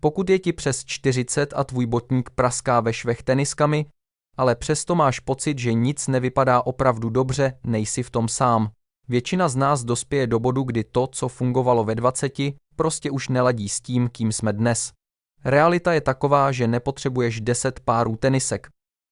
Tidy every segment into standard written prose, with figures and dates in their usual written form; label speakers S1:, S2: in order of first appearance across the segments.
S1: Pokud je ti přes 40 a tvůj botník praská ve švech teniskami, ale přesto máš pocit, že nic nevypadá opravdu dobře, nejsi v tom sám. Většina z nás dospěje do bodu, kdy to, co fungovalo ve 20, prostě už neladí s tím, kým jsme dnes. Realita je taková, že nepotřebuješ 10 párů tenisek.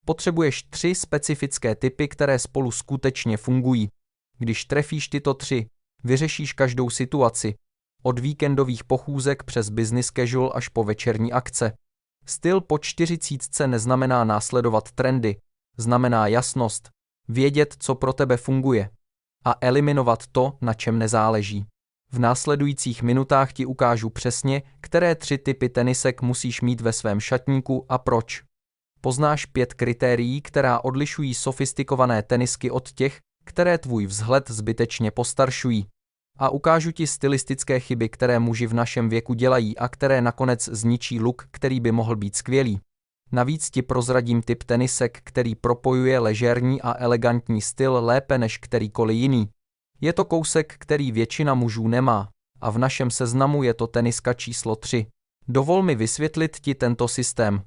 S1: Potřebuješ 3 specifické typy, které spolu skutečně fungují. Když trefíš tyto 3, vyřešíš každou situaci. Od víkendových pochůzek přes business casual až po večerní akce. Styl po 40 neznamená následovat trendy, znamená jasnost, vědět, co pro tebe funguje a eliminovat to, na čem nezáleží. V následujících minutách ti ukážu přesně, které 3 typy tenisek musíš mít ve svém šatníku a proč. Poznáš 5 kritérií, která odlišují sofistikované tenisky od těch, které tvůj vzhled zbytečně postaršují. A ukážu ti stylistické chyby, které muži v našem věku dělají a které nakonec zničí look, který by mohl být skvělý. Navíc ti prozradím typ tenisek, který propojuje ležérní a elegantní styl lépe než kterýkoliv jiný. Je to kousek, který většina mužů nemá, a v našem seznamu je to teniska číslo 3. Dovol mi vysvětlit ti tento systém.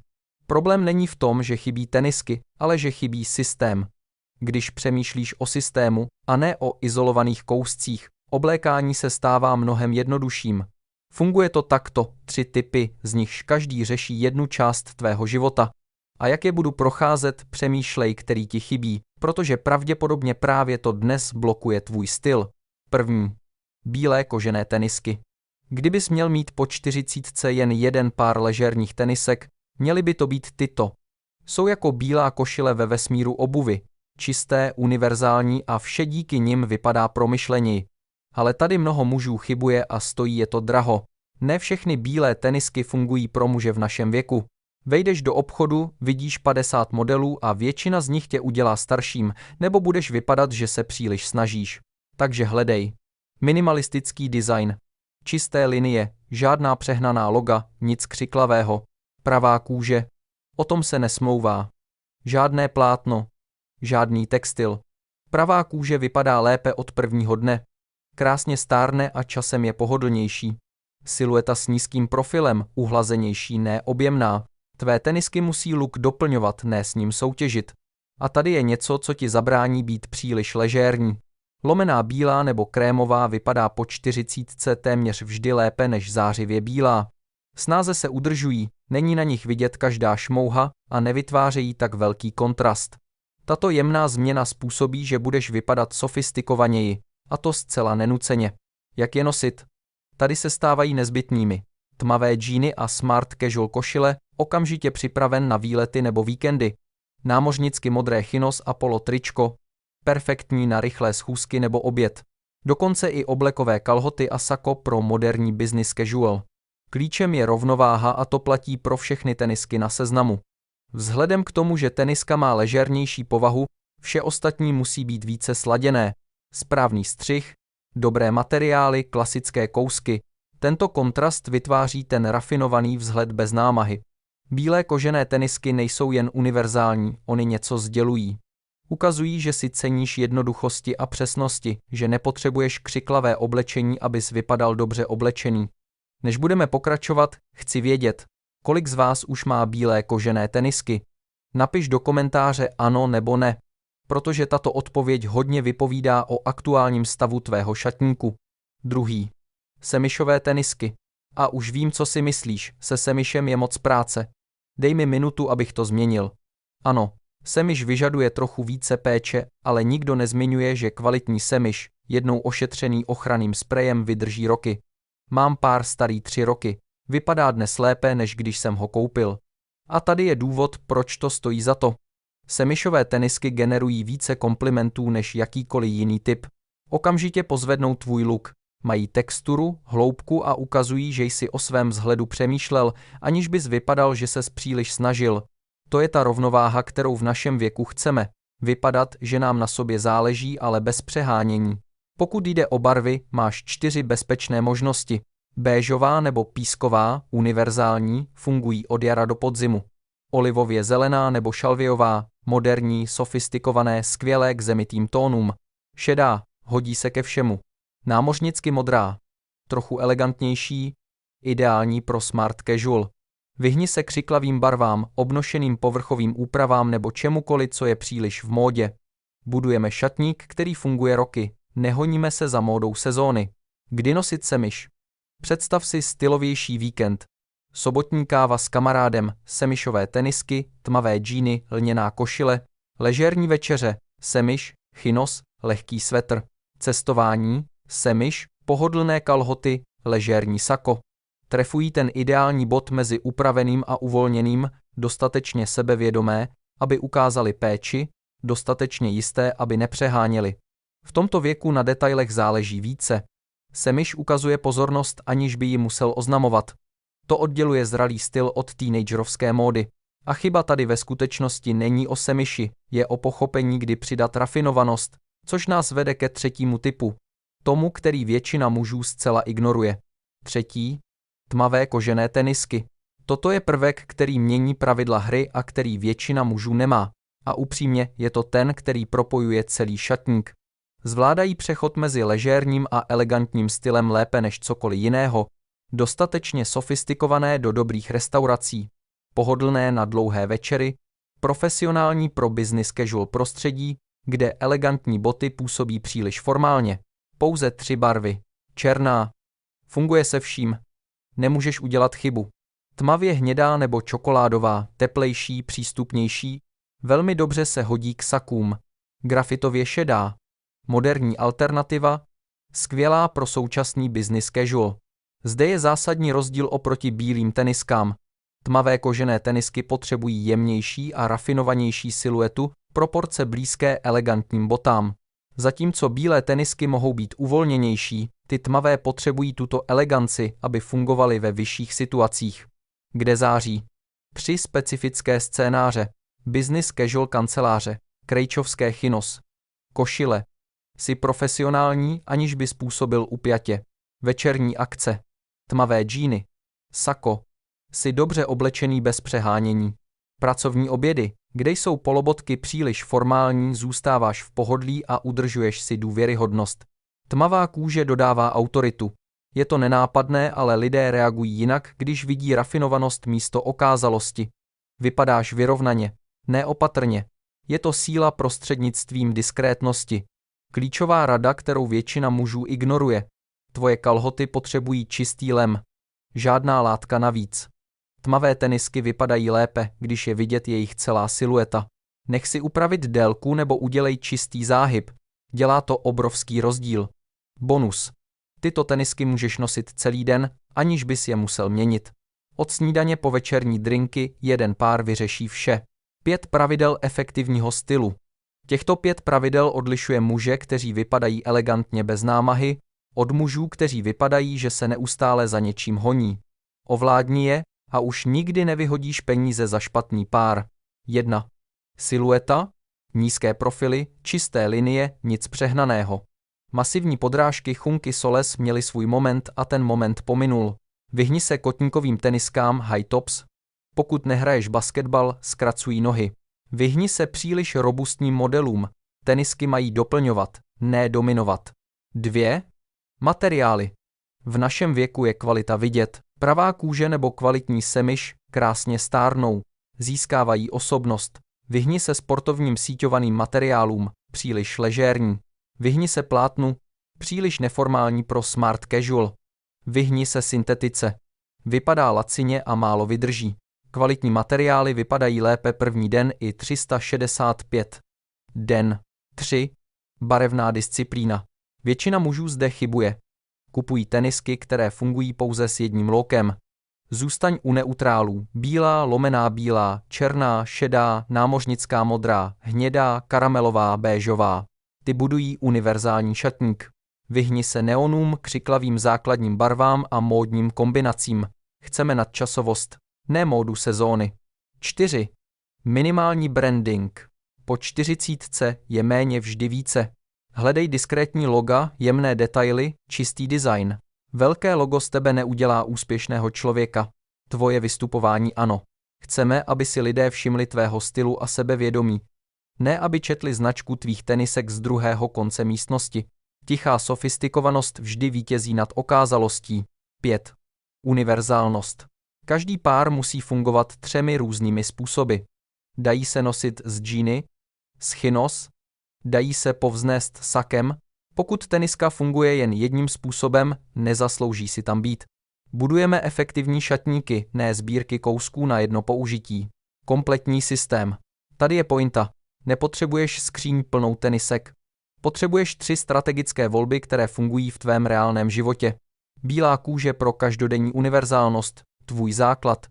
S1: Problém není v tom, že chybí tenisky, ale že chybí systém. Když přemýšlíš o systému a ne o izolovaných kouscích, oblékání se stává mnohem jednodušším. Funguje to takto, 3 typy, z nichž každý řeší jednu část tvého života. A jak je budu procházet, přemýšlej, který ti chybí, protože pravděpodobně právě to dnes blokuje tvůj styl. První. Bílé kožené tenisky. Kdybys měl mít po 40 jen jeden pár ležérních tenisek, měly by to být tyto. Jsou jako bílá košile ve vesmíru obuvy. Čisté, univerzální a vše díky nim vypadá promyšleněji. Ale tady mnoho mužů chybuje a stojí je to draho. Ne všechny bílé tenisky fungují pro muže v našem věku. Vejdeš do obchodu, vidíš 50 modelů a většina z nich tě udělá starším, nebo budeš vypadat, že se příliš snažíš. Takže hledej. Minimalistický design. Čisté linie, žádná přehnaná loga, nic křiklavého. Pravá kůže. O tom se nesmlouvá. Žádné plátno. Žádný textil. Pravá kůže vypadá lépe od prvního dne. Krásně stárne a časem je pohodlnější. Silueta s nízkým profilem, uhlazenější, ne objemná. Tvé tenisky musí look doplňovat, ne s ním soutěžit. A tady je něco, co ti zabrání být příliš ležérní. Lomená bílá nebo krémová vypadá po 40 téměř vždy lépe než zářivě bílá. Snáze se udržují, není na nich vidět každá šmouha a nevytvářejí tak velký kontrast. Tato jemná změna způsobí, že budeš vypadat sofistikovaněji, a to zcela nenuceně. Jak je nosit? Tady se stávají nezbytnými. Tmavé džíny a smart casual košile, okamžitě připraven na výlety nebo víkendy. Námořnicky modré chinos a polo tričko, perfektní na rychlé schůzky nebo oběd. Dokonce i oblekové kalhoty a sako pro moderní business casual. Klíčem je rovnováha a to platí pro všechny tenisky na seznamu. Vzhledem k tomu, že teniska má ležérnější povahu, vše ostatní musí být více sladěné. Správný střih, dobré materiály, klasické kousky. Tento kontrast vytváří ten rafinovaný vzhled bez námahy. Bílé kožené tenisky nejsou jen univerzální, oni něco sdělují. Ukazují, že si ceníš jednoduchosti a přesnosti, že nepotřebuješ křiklavé oblečení, abys vypadal dobře oblečený. Než budeme pokračovat, chci vědět, kolik z vás už má bílé kožené tenisky. Napiš do komentáře ano nebo ne, protože tato odpověď hodně vypovídá o aktuálním stavu tvého šatníku. Druhý. Semišové tenisky. A už vím, co si myslíš, se semišem je moc práce. Dej mi minutu, abych to změnil. Ano, semiš vyžaduje trochu více péče, ale nikdo nezmiňuje, že kvalitní semiš, jednou ošetřený ochranným sprejem, vydrží roky. Mám pár starý 3 roky. Vypadá dnes lépe, než když jsem ho koupil. A tady je důvod, proč to stojí za to. Semišové tenisky generují více komplimentů než jakýkoliv jiný typ. Okamžitě pozvednou tvůj look. Mají texturu, hloubku a ukazují, že jsi o svém vzhledu přemýšlel, aniž bys vypadal, že ses příliš snažil. To je ta rovnováha, kterou v našem věku chceme. Vypadat, že nám na sobě záleží, ale bez přehánění. Pokud jde o barvy, máš 4 bezpečné možnosti. Béžová nebo písková, univerzální, fungují od jara do podzimu. Olivově zelená nebo šalvějová, moderní, sofistikované, skvělé k zemitým tónům. Šedá, hodí se ke všemu. Námořnicky modrá, trochu elegantnější. ideální pro smart casual. Vyhni se křiklavým barvám, obnošeným povrchovým úpravám nebo čemukoliv, co je příliš v módě. Budujeme šatník, který funguje roky. Nehoníme se za módou sezóny. Kdy nosit semiš? Představ si stylovější víkend. Sobotní káva s kamarádem, semišové tenisky, tmavé džíny, lněná košile, ležérní večeře, semiš, chinos, lehký svetr. Cestování, semiš, pohodlné kalhoty, ležérní sako. Trefují ten ideální bod mezi upraveným a uvolněným, dostatečně sebevědomé, aby ukázali péči, dostatečně jisté, aby nepřeháněli. V tomto věku na detailech záleží více. Semiš ukazuje pozornost, aniž by ji musel oznamovat. To odděluje zralý styl od teenagerovské módy. A chyba tady ve skutečnosti není o semiši, je o pochopení, kdy přidat rafinovanost, což nás vede ke třetímu typu. Tomu, který většina mužů zcela ignoruje. Třetí, tmavé kožené tenisky. Toto je prvek, který mění pravidla hry a který většina mužů nemá. A upřímně je to ten, který propojuje celý šatník. Zvládají přechod mezi ležérním a elegantním stylem lépe než cokoliv jiného. Dostatečně sofistikované do dobrých restaurací. Pohodlné na dlouhé večery. Profesionální pro business casual prostředí, kde elegantní boty působí příliš formálně. Pouze 3 barvy. Černá. Funguje se vším. Nemůžeš udělat chybu. Tmavě hnědá nebo čokoládová, teplejší, přístupnější, velmi dobře se hodí k sakům. Grafitově šedá. Moderní alternativa, skvělá pro současný business casual. Zde je zásadní rozdíl oproti bílým teniskám. Tmavé kožené tenisky potřebují jemnější a rafinovanější siluetu, proporce blízké elegantním botám. Zatímco bílé tenisky mohou být uvolněnější, ty tmavé potřebují tuto eleganci, aby fungovaly ve vyšších situacích. Kde září? 3 specifické scénáře. Business casual kanceláře, krejčovské chinos. Košile. Jsi profesionální, aniž by způsobil upjatě. Večerní akce. Tmavé džíny. Sako. Jsi dobře oblečený bez přehánění. Pracovní obědy, kde jsou polobotky příliš formální, zůstáváš v pohodlí a udržuješ si důvěryhodnost. Tmavá kůže dodává autoritu. Je to nenápadné, ale lidé reagují jinak, když vidí rafinovanost místo okázalosti. Vypadáš vyrovnaně, neopatrně. Je to síla prostřednictvím diskrétnosti. Klíčová rada, kterou většina mužů ignoruje. Tvoje kalhoty potřebují čistý lem. Žádná látka navíc. Tmavé tenisky vypadají lépe, když je vidět jejich celá silueta. Nech si upravit délku nebo udělej čistý záhyb. Dělá to obrovský rozdíl. Bonus. Tyto tenisky můžeš nosit celý den, aniž bys je musel měnit. Od snídaně po večerní drinky jeden pár vyřeší vše. 5 pravidel efektivního stylu. Těchto 5 pravidel odlišuje muže, kteří vypadají elegantně bez námahy, od mužů, kteří vypadají, že se neustále za něčím honí. Ovládni je a už nikdy nevyhodíš peníze za špatný pár. 1. Silueta, nízké profily, čisté linie, nic přehnaného. Masivní podrážky Chunky Soles měly svůj moment a ten moment pominul. Vyhni se kotníkovým teniskám high tops. Pokud nehraješ basketbal, zkracují nohy. Vyhni se příliš robustním modelům. Tenisky mají doplňovat, ne dominovat. 2. Materiály. V našem věku je kvalita vidět. Pravá kůže nebo kvalitní semiš krásně stárnou. Získávají osobnost. Vyhni se sportovním síťovaným materiálům, příliš ležérní. Vyhni se plátnu, příliš neformální pro smart casual. Vyhni se syntetice. Vypadá lacině a málo vydrží. Kvalitní materiály vypadají lépe první den i 365 den. 3. Barevná disciplína. Většina mužů zde chybuje. Kupují tenisky, které fungují pouze s jedním lokem. Zůstaň u neutrálů. Bílá, lomená bílá, černá, šedá, námořnická modrá, hnědá, karamelová, béžová. Ty budují univerzální šatník. Vyhni se neonům, křiklavým základním barvám a módním kombinacím. Chceme nadčasovost, ne módu sezóny. 4. Minimální branding. Po 40 je méně vždy více. Hledej diskrétní loga, jemné detaily, čistý design. Velké logo z tebe neudělá úspěšného člověka. Tvoje vystupování ano. Chceme, aby si lidé všimli tvého stylu a sebevědomí. Ne, aby četli značku tvých tenisek z druhého konce místnosti. Tichá sofistikovanost vždy vítězí nad okázalostí. 5. Univerzálnost. Každý pár musí fungovat 3 různými způsoby. Dají se nosit z džíny, z chinos, dají se povznést sakem. Pokud teniska funguje jen jedním způsobem, nezaslouží si tam být. Budujeme efektivní šatníky, ne sbírky kousků na jedno použití. Kompletní systém. Tady je pointa. Nepotřebuješ skříň plnou tenisek. Potřebuješ 3 strategické volby, které fungují v tvém reálném životě. Bílá kůže pro každodenní univerzálnost, tvůj základ.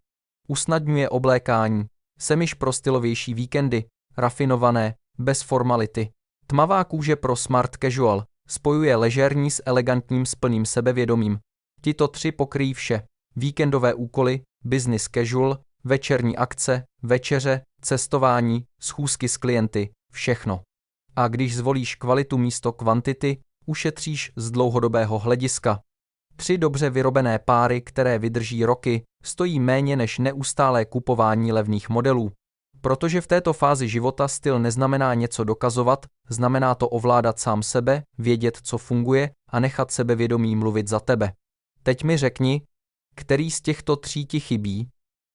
S1: Usnadňuje oblékání. Semiš pro stylovější víkendy, rafinované, bez formality. Tmavá kůže pro smart casual, spojuje ležérní s elegantním s plným sebevědomím. Tito 3 pokryjí vše. Víkendové úkoly, business casual, večerní akce, večeře, cestování, schůzky s klienty, všechno. A když zvolíš kvalitu místo kvantity, ušetříš z dlouhodobého hlediska. 3 dobře vyrobené páry, které vydrží roky, stojí méně než neustálé kupování levných modelů. Protože v této fázi života styl neznamená něco dokazovat, znamená to ovládat sám sebe, vědět, co funguje a nechat sebevědomí mluvit za tebe. Teď mi řekni, který z těchto 3 ti chybí?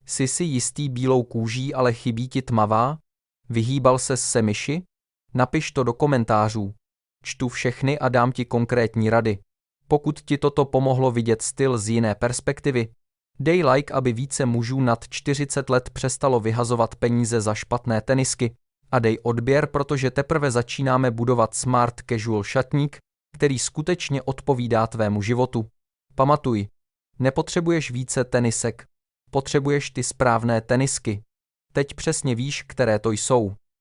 S1: Jsi si jistý bílou kůží, ale chybí ti tmavá? Vyhýbal ses semiši? Napiš to do komentářů. Čtu všechny a dám ti konkrétní rady. Pokud ti toto pomohlo vidět styl z jiné perspektivy, dej like, aby více mužů nad 40 let přestalo vyhazovat peníze za špatné tenisky a dej odběr, protože teprve začínáme budovat smart casual šatník, který skutečně odpovídá tvému životu. Pamatuj, nepotřebuješ více tenisek, potřebuješ ty správné tenisky. Teď přesně víš, které to jsou.